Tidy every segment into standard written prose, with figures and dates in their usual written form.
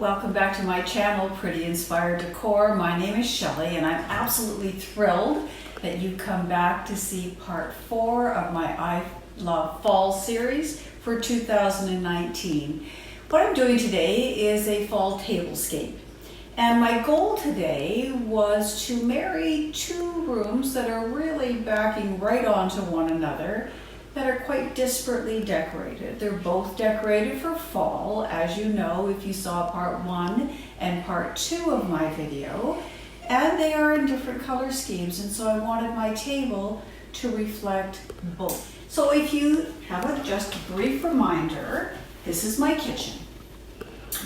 Welcome back to my channel, Pretty Inspired Decor. My name is Shelley and I'm absolutely thrilled that you come back to see part 4 of my I Love Fall series for 2019. What I'm doing today is a fall tablescape. And my goal today was to marry two rooms that are really backing right onto one another that are quite disparately decorated. They're both decorated for fall, as you know if you saw part 1 and part 2 of my video, and they are in different color schemes, and so I wanted my table to reflect both. So if you have just a brief reminder, this is my kitchen.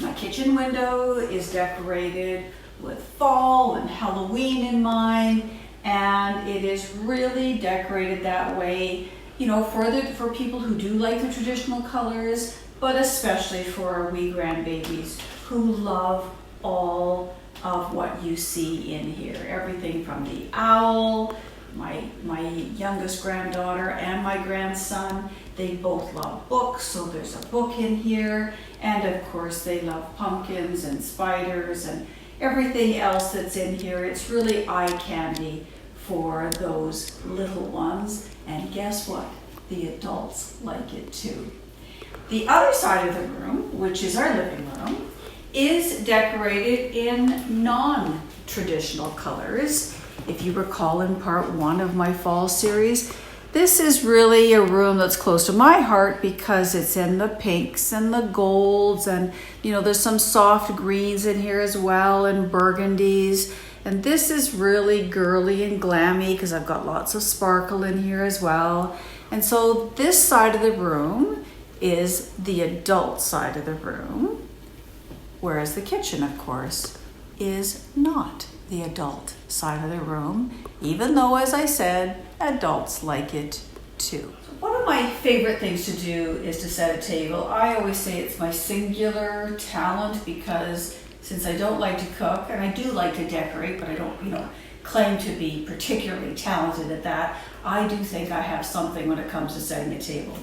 My kitchen window is decorated with fall and Halloween in mind, and it is really decorated that way, you know, for people who do like the traditional colors, but especially for our wee grandbabies who love all of what you see in here. Everything from the owl, my youngest granddaughter and my grandson, they both love books, so there's a book in here. And of course they love pumpkins and spiders and everything else that's in here. It's really eye candy for those little ones. And guess what? The adults like it too. The other side of the room, which is our living room, is decorated in non-traditional colors. If you recall in part 1 of my fall series, this is really a room that's close to my heart because it's in the pinks and the golds, and you know, there's some soft greens in here as well, and burgundies. And this is really girly and glammy because I've got lots of sparkle in here as well. And so this side of the room is the adult side of the room, whereas the kitchen, of course, is not the adult side of the room, even though, as I said, adults like it too. One of my favorite things to do is to set a table. I always say it's my singular talent because since I don't like to cook, and I do like to decorate, but I don't, claim to be particularly talented at that, I do think I have something when it comes to setting a table.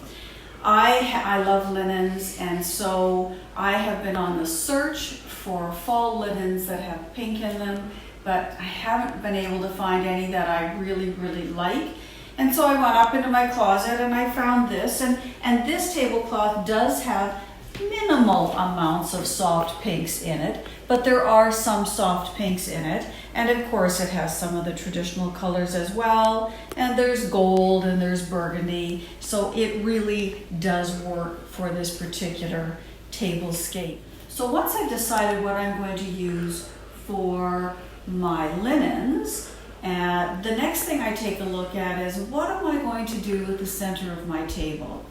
I love linens, and so I have been on the search for fall linens that have pink in them, but I haven't been able to find any that I really, really like. And so I went up into my closet and I found this, and this tablecloth does have minimal amounts of soft pinks in it, but there are some soft pinks in it. And of course it has some of the traditional colors as well. And there's gold and there's burgundy. So it really does work for this particular tablescape. So once I've decided what I'm going to use for my linens, the next thing I take a look at is what am I going to do with the center of my table?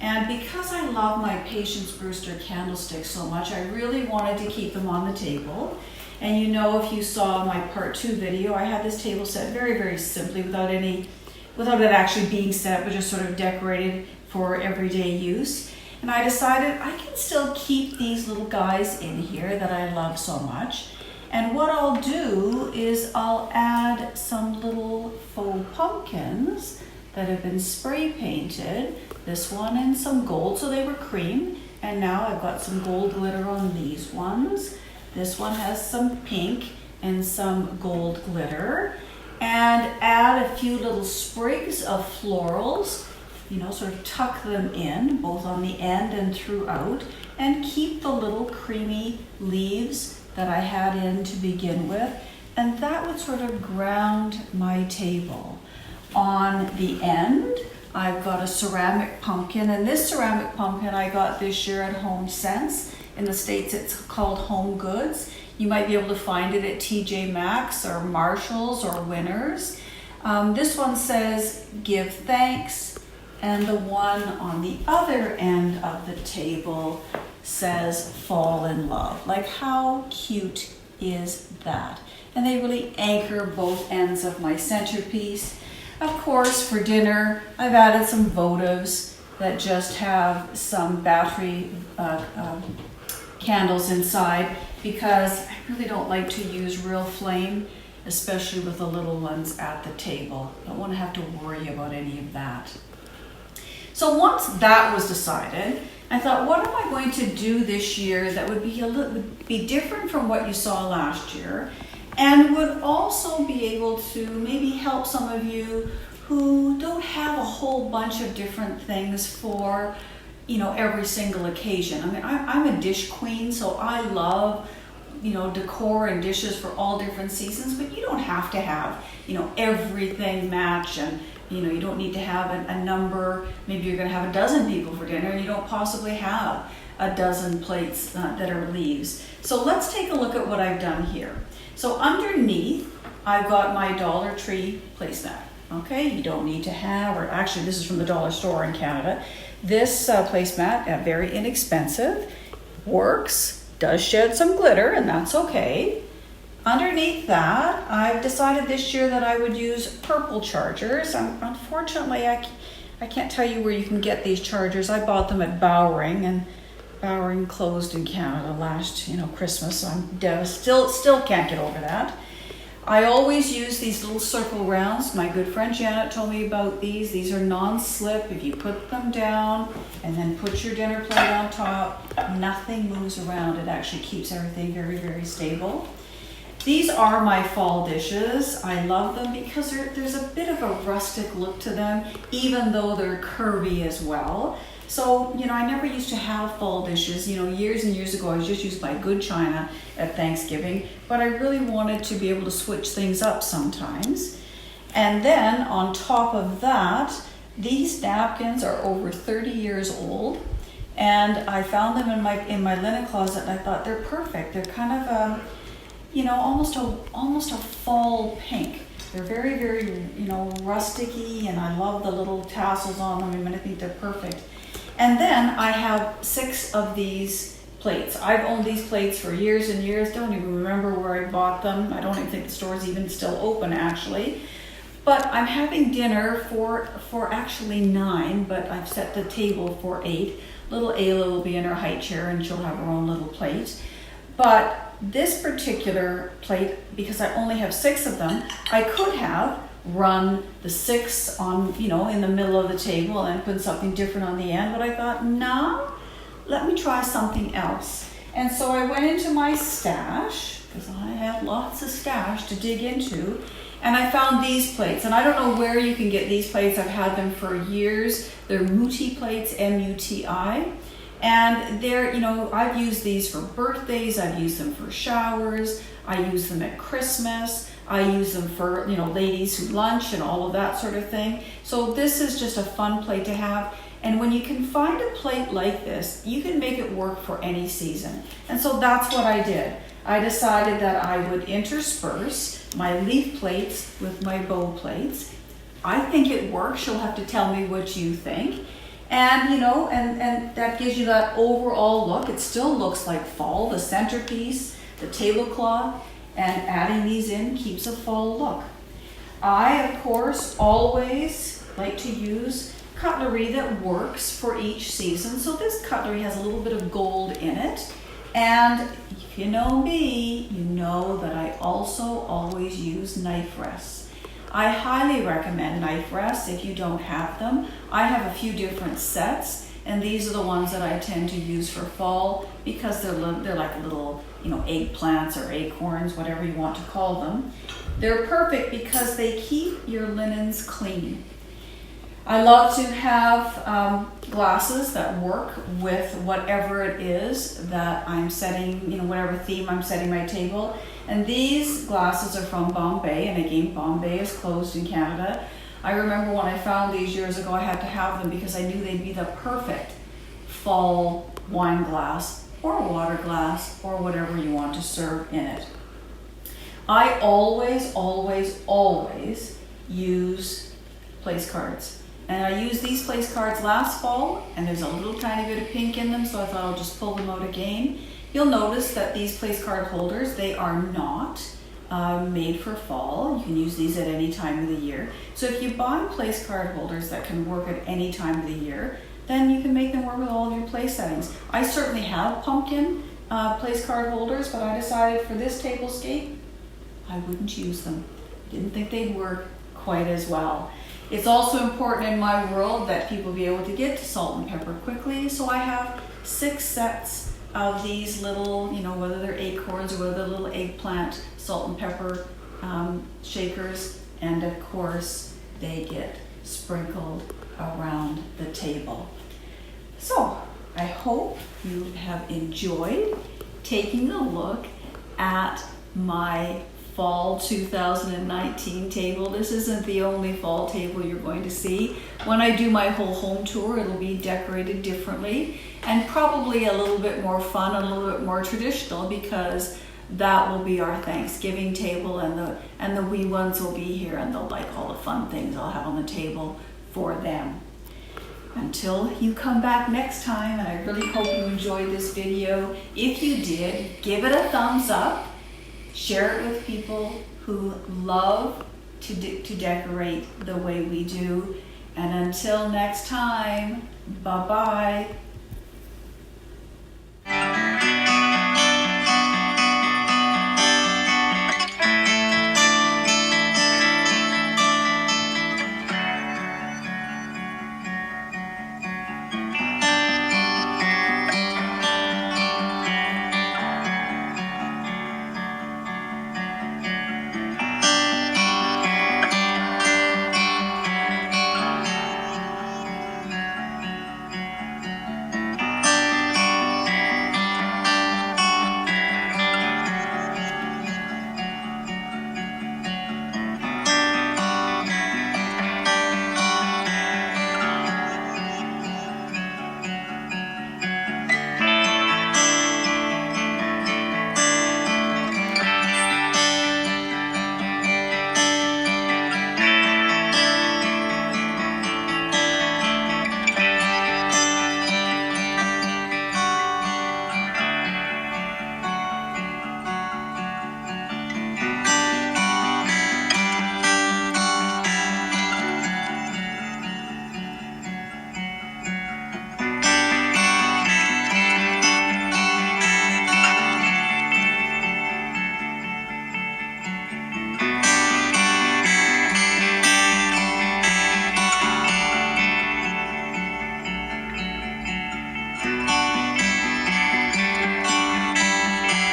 And because I love my Patience Brewster candlesticks so much, I really wanted to keep them on the table. And you know, if you saw my part 2 video, I had this table set very, very simply without it actually being set, but just sort of decorated for everyday use. And I decided I can still keep these little guys in here that I love so much. And what I'll do is I'll add some little faux pumpkins that have been spray painted. This one in some gold, so they were cream. And now I've got some gold glitter on these ones. This one has some pink and some gold glitter. And add a few little sprigs of florals, sort of tuck them in, both on the end and throughout, and keep the little creamy leaves that I had in to begin with. And that would sort of ground my table. On the end, I've got a ceramic pumpkin, and this ceramic pumpkin I got this year at Home Sense. In the States, it's called Home Goods. You might be able to find it at TJ Maxx or Marshall's or Winners. This one says, "Give thanks," and the one on the other end of the table says, "Fall in love." Like, how cute is that? And they really anchor both ends of my centerpiece. Of course, for dinner, I've added some votives that just have some battery candles inside because I really don't like to use real flame, especially with the little ones at the table. I don't want to have to worry about any of that. So once that was decided, I thought, what am I going to do this year that would be different from what you saw last year, and would also be able to maybe help some of you who don't have a whole bunch of different things for, every single occasion. I mean, I'm a dish queen, so I love, decor and dishes for all different seasons, but you don't have to have, everything match, and, you don't need to have a number. Maybe you're going to have a dozen people for dinner. You don't possibly have a dozen plates that are leaves. So let's take a look at what I've done here. So underneath, I've got my Dollar Tree placemat. Okay, you don't need to have, or actually this is from the dollar store in Canada. This placemat, very inexpensive, works, does shed some glitter, and that's okay. Underneath that, I've decided this year that I would use purple chargers. Unfortunately, I can't tell you where you can get these chargers. I bought them at Bowring, and Bowring closed in Canada last, Christmas. So I'm still can't get over that. I always use these little circle rounds. My good friend Janet told me about these. These are non-slip. If you put them down and then put your dinner plate on top, nothing moves around. It actually keeps everything very, very stable. These are my fall dishes. I love them because there's a bit of a rustic look to them, even though they're curvy as well. So, I never used to have fall dishes. Years and years ago, I just used my good china at Thanksgiving, but I really wanted to be able to switch things up sometimes. And then on top of that, these napkins are over 30 years old, and I found them in my linen closet, and I thought they're perfect. They're kind of almost a fall pink. They're very, very, rusticy, and I love the little tassels on them, and I think they're perfect. And then I have 6 of these plates. I've owned these plates for years and years. Don't even remember where I bought them. I don't even think the store's even still open, actually. But I'm having dinner for actually 9, but I've set the table for 8. Little Ayla will be in her high chair, and she'll have her own little plate. But this particular plate, because I only have 6 of them, I could have run the 6 on, in the middle of the table and put something different on the end, but I thought, no, let me try something else. And so I went into my stash, because I have lots of stash to dig into, and I found these plates. And I don't know where you can get these plates. I've had them for years. They're Muti plates, M-U-T-I. And they're, I've used these for birthdays, I've used them for showers, I use them at Christmas, I use them for, ladies who lunch and all of that sort of thing. So this is just a fun plate to have. And when you can find a plate like this, you can make it work for any season. And so that's what I did. I decided that I would intersperse my leaf plates with my bow plates. I think it works. You'll have to tell me what you think. And, and that gives you that overall look. It still looks like fall. The centerpiece, the tablecloth, and adding these in keeps a fall look. I, of course, always like to use cutlery that works for each season. So this cutlery has a little bit of gold in it. And if you know me, you know that I also always use knife rests. I highly recommend knife rests if you don't have them. I have a few different sets, and these are the ones that I tend to use for fall because they're like little, eggplants or acorns, whatever you want to call them. They're perfect because they keep your linens clean. I love to have glasses that work with whatever it is that I'm setting, whatever theme I'm setting my table. And these glasses are from Bombay, and again, Bombay is closed in Canada. I remember when I found these years ago, I had to have them because I knew they'd be the perfect fall wine glass or water glass or whatever you want to serve in it. I always, always, always use place cards. And I used these place cards last fall, and there's a little tiny bit of pink in them, so I thought I'll just pull them out again. You'll notice that these place card holders, they are not made for fall. You can use these at any time of the year. So if you buy place card holders that can work at any time of the year, then you can make them work with all of your place settings. I certainly have pumpkin place card holders, but I decided for this tablescape, I wouldn't use them. Didn't think they'd work quite as well. It's also important in my world that people be able to get to salt and pepper quickly, so I have 6 sets of these little, you know, whether they're acorns or whether they're little eggplant salt and pepper shakers, and of course they get sprinkled around the table. So I hope you have enjoyed taking a look at my fall 2019 table. This isn't the only fall table you're going to see. When I do my whole home tour, it'll be decorated differently and probably a little bit more fun, a little bit more traditional, because that will be our Thanksgiving table, and the wee ones will be here and they'll like all the fun things I'll have on the table for them. Until you come back next time, and I really hope you enjoyed this video. If you did, give it a thumbs up. Share it with people who love to decorate the way we do. And until next time, bye-bye.